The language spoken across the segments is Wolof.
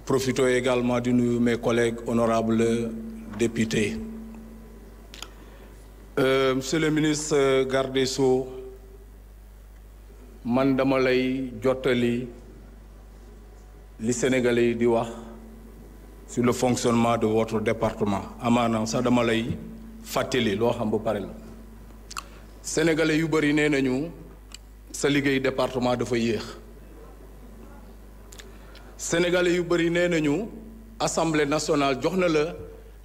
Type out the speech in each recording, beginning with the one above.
Profitons également de nous, mes collègues honorables députés. Monsieur le ministre garde des Sceaux, man dama lay jottali li Sénégalais yi di wax sur le fonctionnement de votre département. Amaana sax dama lay fàttali loo xam ba pare la. Sénégalais yu bëri nee nañu sa liggéey département dafa yéex. Sénégalais yu bëri nee nañu Assemblée nationale jox na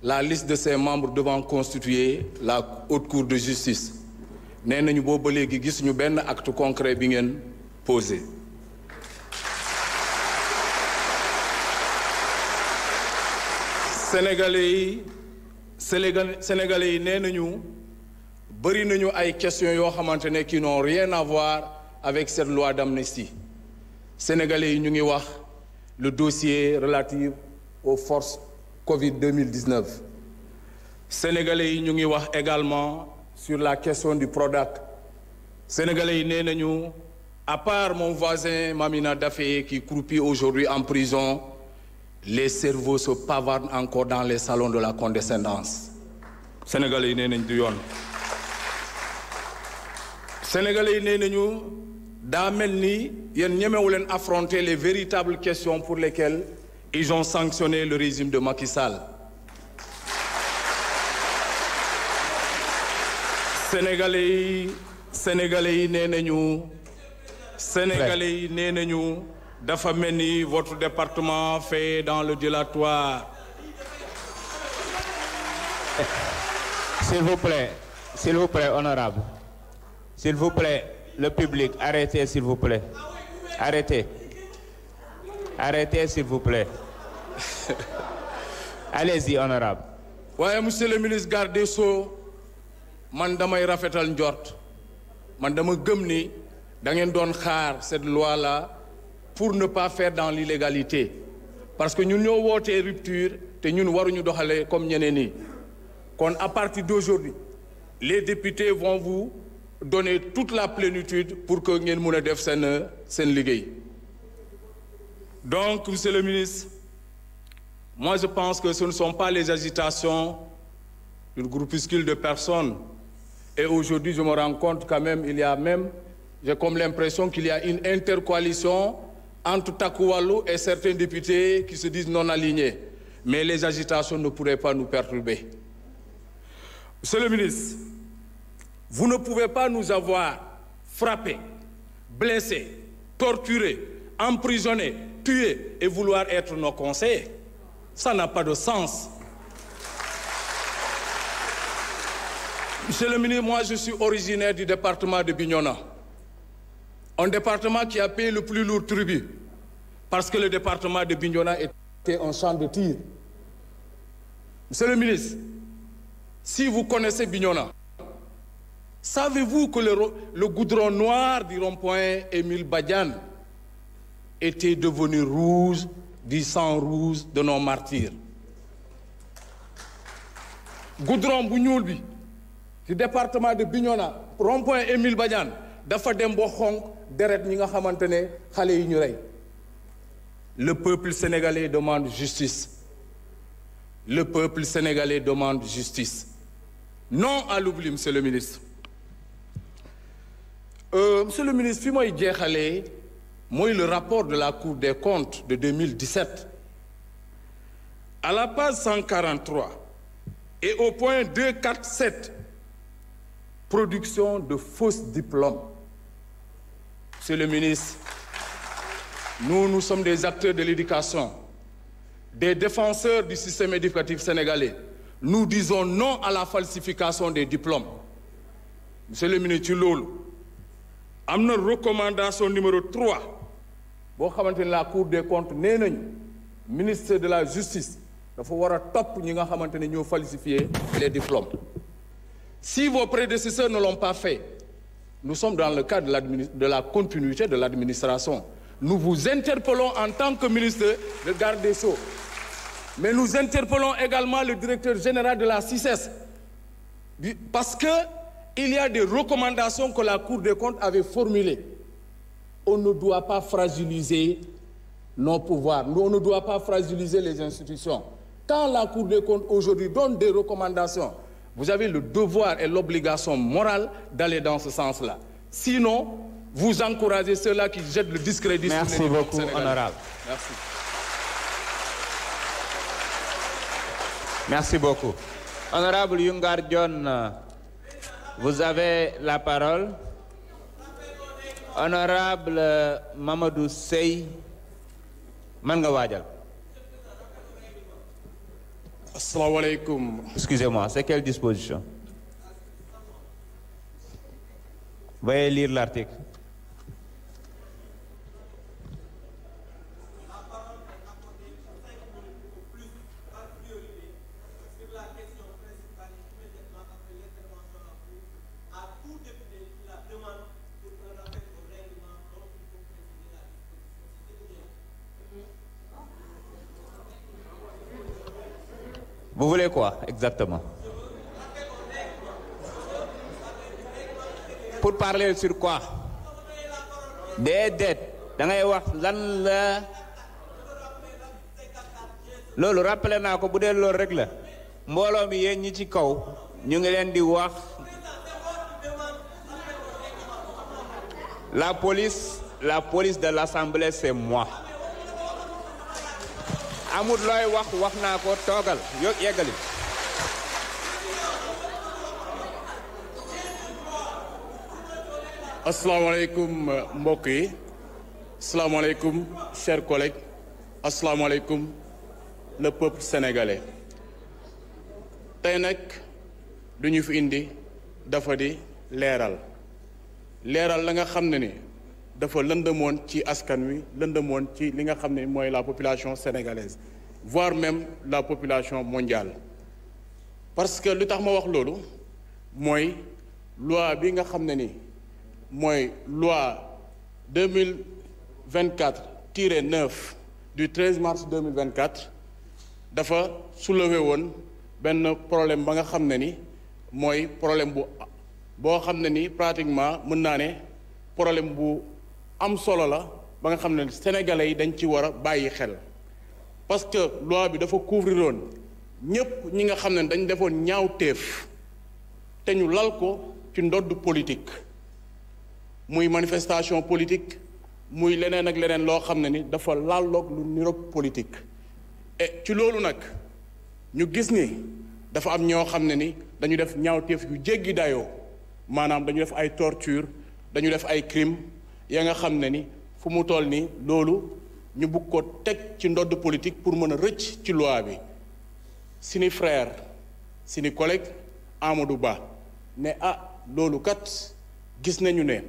la liste de ses membres devant constituer la haute cour de justice. nee nañu boobu ba léegi gis ñu benn acte concret bi ngeen posé. Sénégalais yi nee nañu bëri nañu ay questions yoo xamante ne qui n'ont rien à voir avec cette loi d'amnistie. Sénégalais yi ñu ngi wax le dossier relatif aux forces Covid 2019. Sénégalais yi ñu ngi wax également sur la question du Prodac. Sénégalais yi nee nañu à part mon voisin Mamina Daffé qui croupit aujourd'hui en prison, les cerveaux se pavardent encore dans les salons de la condescendance. Sénégalais yi nee nañ du yoon. Sénégalais yi nee nañu daa mel ni yéen ñemewu leen affronter les véritables questions pour lesquelles ils ont sanctionné le régime de Macky Sall. Sénégalais yi nee nañu dafa mel ni votre département fait dans le dilatoire. S'il vous plaît, honorable. S'il vous plaît, le public, arrêtez, s'il vous plaît. Arrêtez, s'il vous plaît. Allez-y, honorable. Ouais, monsieur le ministre garde des Sceaux, man damay rafetal njort man dama gëm ni da ngeen doon xaar cette loi là pour ne pas faire dans l'illégalité parce que ñun ñoo wootee rupture te ñun waruñu doxalee comme ñeneen ñi kon à partir d'aujourd'hui les députés vont vous donner toute la plénitude pour que ngeen mën a def seen liggéey. Donc monsieur le ministre, moi je pense que ce ne sont pas les agitations d'un groupuscule de personnes. Et aujourd'hui, je me rends compte quand même, j'ai comme l'impression qu'il y a une intercoalition entre Takku Wallu et certains députés qui se disent non alignés. Mais les agitations ne pourraient pas nous perturber. Monsieur le ministre, vous ne pouvez pas nous avoir frappés, blessés, torturés, emprisonnés, tués et vouloir être nos conseillers. Ça n'a pas de sens. Monsieur le ministre, moi je suis originaire du département de Bignona. Un département qui a payé le plus lourd tribut parce que le département de Bignona était un champ de tir. Monsieur le ministre, si vous connaissez Bignona, savez-vous que le goudron noir du rond-point Émile Badiane était devenu rouge du sang rouge de nos martyrs? Goudron bu ñuul bi ci département de Bignona rond-point Émile Badiane dafa dem ba xonq deret ñi nga xamante ne xale yi ñu rey. Le peuple sénégalais demande justice. Le peuple sénégalais demande justice. Non à l'oubli, monsieur le ministre. Monsieur le ministre, fi mooy jeexalee mooy le rapport de la Cour des comptes de 2017. À la page 143 et au point 247, production de fausses diplômes. Monsieur le ministre, nous sommes des acteurs de l'éducation, des défenseurs du système éducatif sénégalais. Nous disons non à la falsification des diplômes. Monsieur le ministre, ci loolu am na recommandation numéro 3 boo xamante ne la Cour des comptes nee nañu ministre de la justice dafa war a topp ñi nga xamante ne ñoo falsifier les diplômes. Si vos prédécesseurs ne l'ont pas fait, nous sommes dans le cadre de la continuité de l'administration. Nous vous interpellons en tant que ministre de garde des Sceaux. Mais nous interpellons également le directeur général de la CICES. Parce qu'il y a des recommandations que la Cour des comptes avait formulées. On ne doit pas fragiliser nos pouvoirs. Nous, on ne doit pas fragiliser les institutions. Quand la Cour des comptes aujourd'hui donne des recommandations, vous avez le devoir et l'obligation morale d'aller dans ce sens-là. Sinon, vous encouragez ceux-là qui jettent le discrédit sur les Merci beaucoup, honorable. Merci. Merci beaucoup. Honorable Yungar John, vous avez la parole. Honorable Mamadou Sey Mangawadjal. Assalamu alaikum. Excusez-moi, c'est quelle disposition? Veuillez lire l'article. Vous voulez quoi exactement? Pour parler sur quoi? Des dettes. Da ngay wax lan la loolu rappelé naa ko bu dee loolu rek la mbooloo mi yéen ñi ci kaw ñu ngi leen di wax la police de l'Assemblée c'est moi. Amul looy wax naa ko toogal yo yeggali. Assalamu alaikum mbokk yi. Assalamu alaikum chers collègues. Assalamu alaikum le peuple sénégalais. Tey nag du ñu fi indi dafa di leeral la nga xam ne ni dafa lëndëmoon ci askan wi lëndëmoon ci li nga xam ne mooy la population sénégalaise voire même la population mondiale parce que lu tax ma wax loolu mooy loi bi nga xam ne ni mooy loi 2024-9 du 13 mars 2024 dafa soulever woon benn problème ba nga xam ne ni mooy problème boo xam ne ni pratiquement mën naa ne problème bu am solo la ba nga xam ne sénégalais yi dañ ci war a bàyyi xel parce que loi bi dafa couvrir woon ñépp ñi nga xam ne dañ defoon ñaawteef te ñu lal ko ci ndodd politique muy manifestation politique muy leneen ak leneen loo xam ne ni dafa lalloog lu niroog politique et ci loolu nag ñu gis ni dafa am ñoo xam ne ni dañu def ñaawteef yu jéggi dayoo maanaam dañu def ay torture dañu def ay crime ya nga xam ne ni fu mu toll nii loolu ñu bugg ko teg ci ndodd politique pour mën a rëcc ci loi bi sini frère sini collègue Amadou Ba ne loolu kat gis nañu ne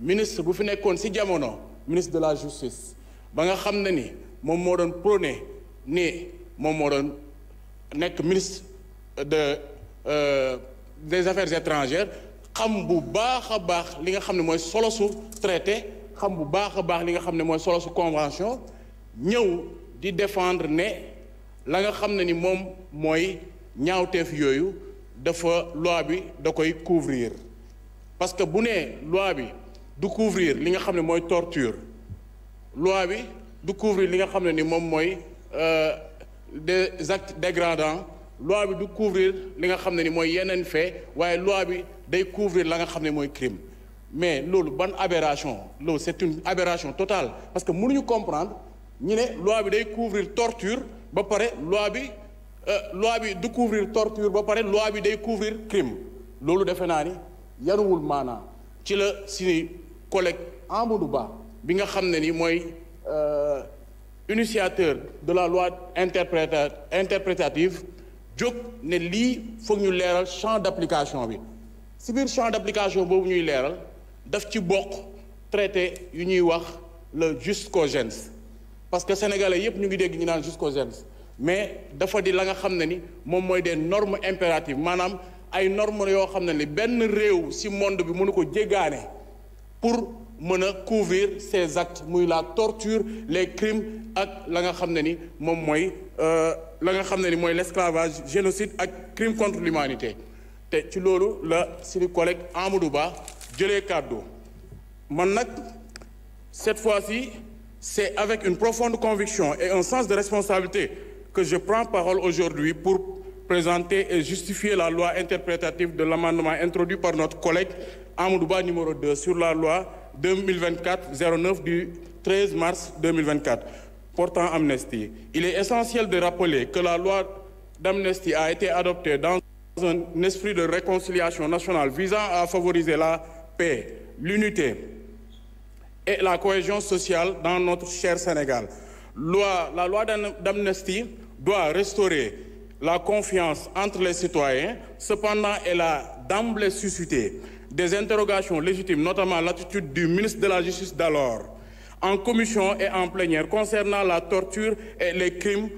ministre bu fi nekkoon ci jamono ministre de la justice ba nga xam ne ni moom moo doon prôné ni moom moo doon nekk ministre des affaires étrangères xam bu baax a baax li nga xam ne mooy solo su traité xam bu baax a baax li nga xam ne mooy solo su convention ñëw di défendre ne la nga xam ne ni moom mooy ñaawteef yooyu dafa loi bi da koy couvrir parce que bu nee loi bi du couvrir li nga xam ne mooy torture loi bi du couvrir li nga xam ne ni moom mooy des actes dégradants loi bi du couvrir li nga xam ne ni mooy yeneen fait waaye loi bi day couvrir la nga xam ne mooy crime mais loolu ban aberration loolu c'est une aberration totale parce que mënuñu comprendre ñu ne loi bi day couvrir torture ba pare loi bi du couvrir torture ba pare loi bi day couvrir crime loolu defe naa ni yanuwul maanaa ci la suñu collègue Amadou Ba bi nga xam ne ni mooy initiateur de la loi interprétative jóg ne lii foog ñu leeral champ d'application bi si biir champ d'application boobu ñuy leeral daf ci bokk traité yu ñuy wax le jus cogens parce que sénégalais yépp ñu ngi dégg ñu naan jus cogens mais dafa di la nga xam ne ni moom mooy des normes impératives maanaam ay normes yoo xam ne ni benn réew ci monde bi mënu ko jéggaane pour mën a couvrir ces actes muy la torture les crimes ak la nga xam ne ni moom mooy la nga xam ne ni mooy l'esclavage génocide ak crime contre l'humanité te ci loolu la suñu collègue Amadou Ba jëlee kàddu man nag cette fois-ci C'est avec une profonde conviction et un sens de responsabilité que je prends parole aujourd'hui pour présenter et justifier la loi interprétative de l'amendement introduit par notre collègue Amadou Ba numéro 2 sur la loi 2024-09 du 13 mars 2024 portant amnistie. Il est essentiel de rappeler que la loi d'amnistie a été adoptée dans un esprit de réconciliation nationale visant à favoriser la paix, l'unité et la cohésion sociale dans notre cher Sénégal. La loi d'amnistie doit restaurer la confiance entre les citoyens. Cependant, elle a d'emblée suscité des interrogations légitimes, notamment l'attitude du ministre de la Justice d'alors, en commission et en plénière, concernant la torture et les crimes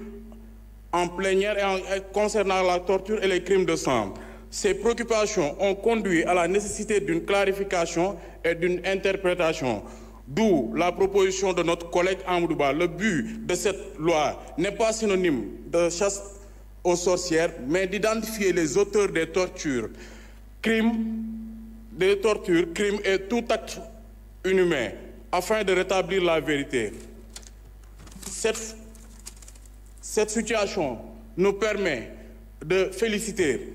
de sang. Ces préoccupations ont conduit à la nécessité d'une clarification et d'une interprétation. D'où la proposition de notre collègue Amadou Ba. Le but de cette loi n'est pas synonyme de chasse aux sorcières, mais d'identifier les auteurs des tortures, crimes et tout acte inhumain, afin de rétablir la vérité. Cette situation nous permet de féliciter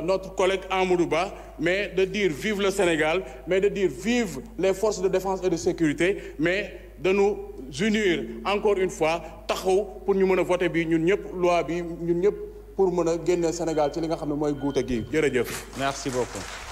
notre collègue Amadou Ba, mais de dire vive le Sénégal, mais de dire vive les forces de défense et de sécurité, mais de nous unir encore une fois taxaw pour ñu mën a voter bi ñun ñëpp loi bi ñun ñëpp pour mën a génne Sénégal ci li nga xam ne mooy guute gi jërëjëf. Merci beaucoup.